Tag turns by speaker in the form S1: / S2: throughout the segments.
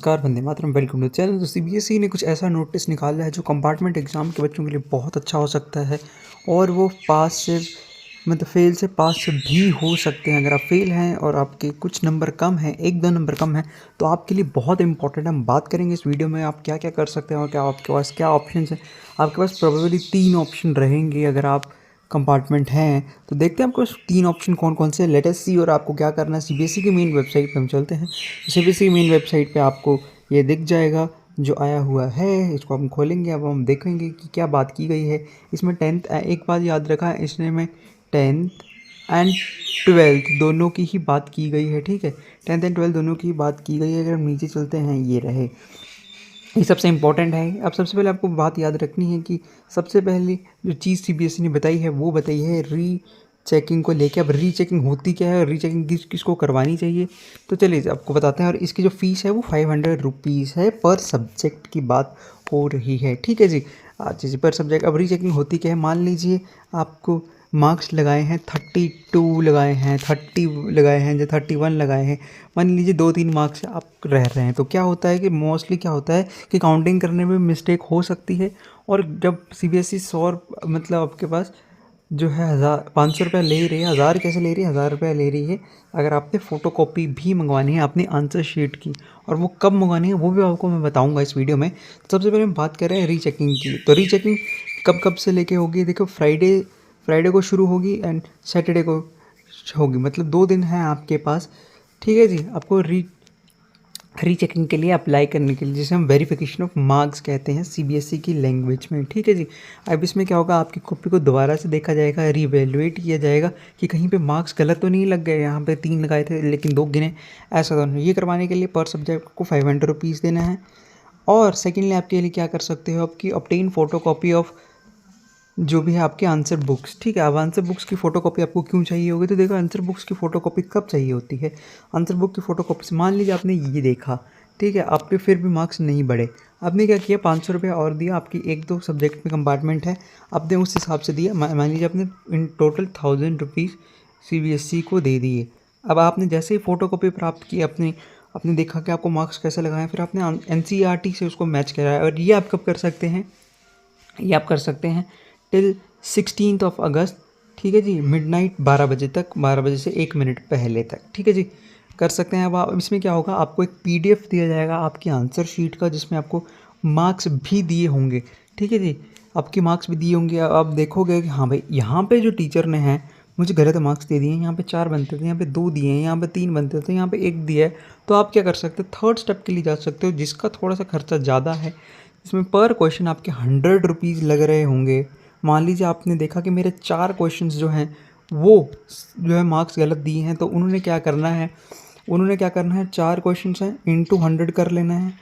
S1: नमस्कार, Vande Mataram, welcome to channel. तो CBSE ने कुछ ऐसा नोटिस निकाला है जो कंपार्टमेंट एग्ज़ाम के बच्चों के लिए बहुत अच्छा हो सकता है और वो पास से फेल से पास से भी हो सकते हैं। अगर आप फेल हैं और आपके कुछ नंबर कम हैं, 1-2 नंबर कम हैं, तो आपके लिए बहुत इंपॉर्टेंट है। हम बात करेंगे इस वीडियो में आप क्या क्या कर सकते हैं और क्या आपके पास क्या ऑप्शन हैं। आपके पास प्रोबेबली 3 ऑप्शन रहेंगे अगर आप कंपार्टमेंट हैं। तो देखते हैं आपको 3 ऑप्शन कौन कौन से लेट अस सी। और आपको क्या करना है, सीबीएसई की मेन वेबसाइट पे हम चलते हैं। सीबीएसई की मेन वेबसाइट पे आपको ये दिख जाएगा जो आया हुआ है। इसको हम खोलेंगे, अब हम देखेंगे कि क्या बात की गई है इसमें। 10th, एक बात याद रखा है इसने में 10th एंड 12th दोनों की ही बात की गई है, ठीक है। 10th एंड 12th दोनों की बात की गई है। अगर हम नीचे चलते हैं, ये रहे, ये सबसे इम्पॉर्टेंट है। अब सबसे पहले आपको बात याद रखनी है कि सबसे पहली जो चीज़ सीबीएसई ने बताई है वो बताई है री चेकिंग को लेके। अब री चेकिंग होती क्या है और री चेकिंग किसको करवानी चाहिए, तो चलिए आपको बताते हैं। और इसकी जो फ़ीस है वो 500 रुपीज़ है, पर सब्जेक्ट की बात हो रही है, ठीक है जी। अच्छा जी, पर सब्जेक्ट। अब री चेकिंग होती क्या है, मान लीजिए आपको मार्क्स लगाए हैं 32 लगाए हैं, 30 लगाए हैं, जो 31 लगाए हैं, मान लीजिए 2-3 मार्क्स आप रह रहे हैं। तो क्या होता है कि मोस्टली क्या होता है कि काउंटिंग करने में मिस्टेक हो सकती है। और जब सीबीएसई 100 आपके पास जो है 500 रुपये ले रही है, 1000 कैसे ले रही है, 1000 रुपये ले रही है अगर आपने फ़ोटोकॉपी भी मंगवानी है अपनी आंसर शीट की। और वो कब मंगवानी है वो भी आपको मैं बताऊंगा इस वीडियो में। सबसे पहले हम बात कर रहे हैं रीचेकिंग की। तो रीचेकिंग कब कब से लेके होगी, देखो फ्राइडे को शुरू होगी एंड सैटरडे को होगी, मतलब 2 दिन हैं आपके पास, ठीक है जी। आपको रीचेकिंग के लिए अप्लाई करने के लिए, जिसे हम वेरिफिकेशन ऑफ मार्क्स कहते हैं सीबीएसई की लैंग्वेज में, ठीक है जी। अब इसमें क्या होगा, आपकी कॉपी को दोबारा से देखा जाएगा, रीवैल्यूएट किया जाएगा कि कहीं पे मार्क्स गलत तो नहीं लग गए। यहाँ पे 3 लगाए थे लेकिन 2 गिने, ऐसा तो नहीं। ये करवाने के लिए पर सब्जेक्ट को 500 रुपीज़ देना है। और सेकेंडली आपके लिए क्या कर सकते हो, आपकी ऑब्टेन फोटो कॉपी ऑफ जो भी है आपके आंसर बुक्स, ठीक है। अब आंसर बुक्स की फ़ोटोकॉपी आपको क्यों चाहिए होगी, तो देखो आंसर बुक्स की फ़ोटोकॉपी कब चाहिए होती है। आंसर बुक की फ़ोटोकॉपी से मान लीजिए आपने ये देखा, ठीक है, आपके फिर भी मार्क्स नहीं बढ़े, आपने क्या किया, 500 रुपये और दिया। आपकी 1-2 सब्जेक्ट में कंपार्टमेंट है, आपने उस हिसाब से दिया। मान लीजिए आपने इन टोटल 1000 रुपीज़ सीबीएसई को दे दिए। अब आपने जैसे ही फ़ोटोकॉपी प्राप्त की, आपने देखा कि आपको मार्क्स कैसे लगाए, फिर आपने एनसीईआरटी से उसको मैच कराया। और ये आप कब कर सकते हैं, ये आप कर सकते हैं टिल 16 अगस्त, ठीक है जी, मिडनाइट 12 बजे तक, 12 बजे से 1 मिनट पहले तक, ठीक है जी, कर सकते हैं। अब आप इसमें क्या होगा, आपको एक पीडीएफ दिया जाएगा आपकी आंसर शीट का, जिसमें आपको मार्क्स भी दिए होंगे, ठीक है जी, आपके मार्क्स भी दिए होंगे। आप देखोगे कि हाँ भाई, यहाँ पे जो टीचर ने हैं मुझे गलत मार्क्स दे दिए हैं, यहाँ पे 4 बनते थे, यहाँ पे 2 दिए हैं, यहाँ पे 3 बनते थे, यहाँ पे 1 दिया है। तो आप क्या कर सकते हो, थर्ड स्टेप के लिए जा सकते हो, जिसका थोड़ा सा खर्चा ज़्यादा है। इसमें पर क्वेश्चन आपके 100 रुपीज़ लग रहे होंगे। मान लीजिए आपने देखा कि मेरे 4 क्वेश्चंस जो हैं वो जो है मार्क्स गलत दिए हैं, तो उन्होंने क्या करना है, 4 क्वेश्चंस हैं इंटू 100 कर लेना है।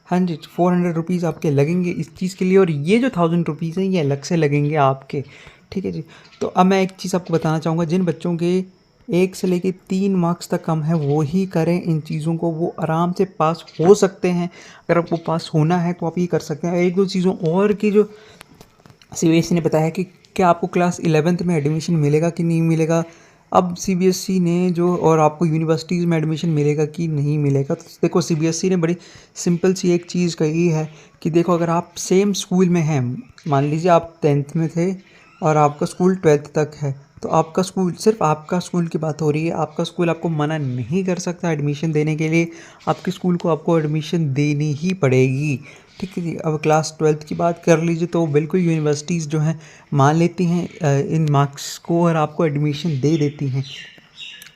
S1: हाँ जी, 400 रुपीज़ आपके लगेंगे इस चीज़ के लिए। और ये जो 1000 रुपीज़ हैं ये अलग से लगेंगे आपके, ठीक है जी। तो अब मैं एक चीज़ आपको बताना चाहूँगा, जिन बच्चों के 1 से लेके 3 मार्क्स तक कम है वो ही करें इन चीज़ों को, वो आराम से पास हो सकते हैं। अगर आपको पास होना है तो आप ये कर सकते हैं। 1-2 चीज़ों और की जो सीबीएसई ने बताया कि क्या आपको क्लास 11th में एडमिशन मिलेगा कि नहीं मिलेगा। अब सीबीएसई ने जो, और आपको यूनिवर्सिटीज़ में एडमिशन मिलेगा कि नहीं मिलेगा, तो देखो सीबीएसई ने बड़ी सिंपल सी एक चीज़ कही है कि देखो, अगर आप सेम स्कूल में हैं, मान लीजिए आप 10th में थे और आपका स्कूल 12th तक है, तो आपका स्कूल, सिर्फ आपका स्कूल की बात हो रही है, आपका स्कूल आपको मना नहीं कर सकता एडमिशन देने के लिए। आपके स्कूल को आपको एडमिशन देनी ही पड़ेगी, ठीक है जी। अब क्लास 12th की बात कर लीजिए तो बिल्कुल यूनिवर्सिटीज़ जो हैं मान लेती हैं इन मार्क्स को और आपको एडमिशन दे देती हैं।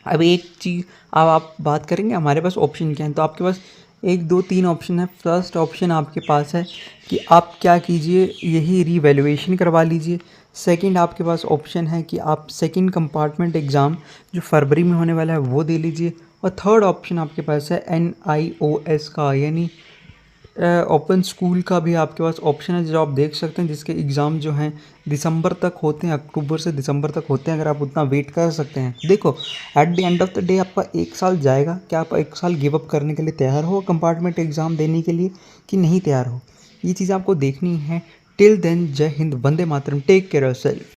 S1: अब एक चीज़, अब आप बात करेंगे हमारे पास ऑप्शन क्या है, तो आपके पास 1-2-3 ऑप्शन है। फर्स्ट ऑप्शन आपके पास है कि आप क्या कीजिए, यही रीवैल्यूएशन करवा लीजिए। सेकंड आपके पास ऑप्शन है कि आप सेकंड कंपार्टमेंट एग्ज़ाम जो फरवरी में होने वाला है वो दे लीजिए। और थर्ड ऑप्शन आपके पास है NIOS का, यानी ओपन स्कूल का भी आपके पास ऑप्शन है, जो आप देख सकते हैं, जिसके एग्ज़ाम जो हैं दिसंबर तक होते हैं, अक्टूबर से दिसंबर तक होते हैं। अगर आप उतना वेट कर सकते हैं, देखो at the end of the day आपका 1 साल जाएगा। क्या आप 1 साल गिव अप करने के लिए तैयार हो कंपार्टमेंट एग्ज़ाम देने के लिए कि नहीं तैयार हो, ये चीज़ आपको देखनी है। टिल देन, जय Hind, Vande Mataram, take care yourself.